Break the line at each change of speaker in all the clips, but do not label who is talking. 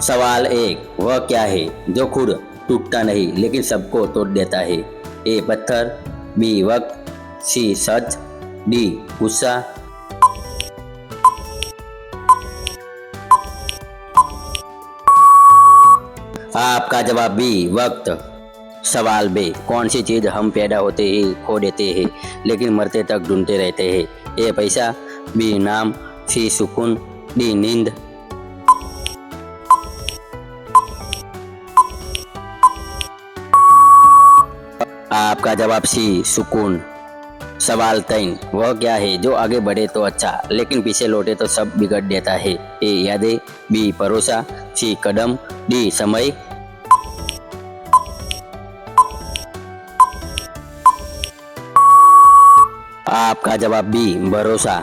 सवाल एक, वह क्या है जो खुद टूटता नहीं लेकिन सबको तोड़ देता है? ए पत्थर, बी वक्त, सी सच, डी गुस्सा। आपका जवाब बी वक्त। सवाल बे, कौन सी चीज हम पैदा होते ही खो देते हैं लेकिन मरते तक ढूंढते रहते हैं? ए पैसा, बी नाम, सी सुकून, डी नींद। आपका जवाब सी सुकून। सवाल 3, वह क्या है जो आगे बढ़े तो अच्छा लेकिन पीछे लौटे तो सब बिगड़ देता है? ए यादें, बी भरोसा, सी कदम, डी समय। आपका जवाब बी भरोसा।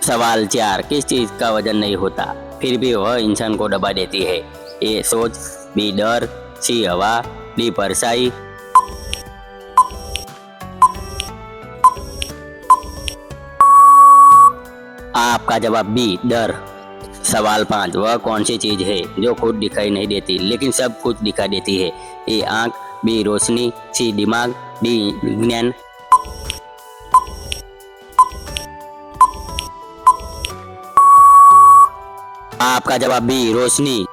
सवाल 4, किस चीज का वजन नहीं होता फिर भी वह इंसान को दबा देती है? ए सोच, बी डर, सी हवा, डी परछाई। आपका जवाब बी डर। सवाल 5, वह कौन सी चीज है जो खुद दिखाई नहीं देती लेकिन सब कुछ दिखा देती है? ए आंख, बी रोशनी, सी दिमाग, डी विज्ञान। आपका जवाब बी रोशनी।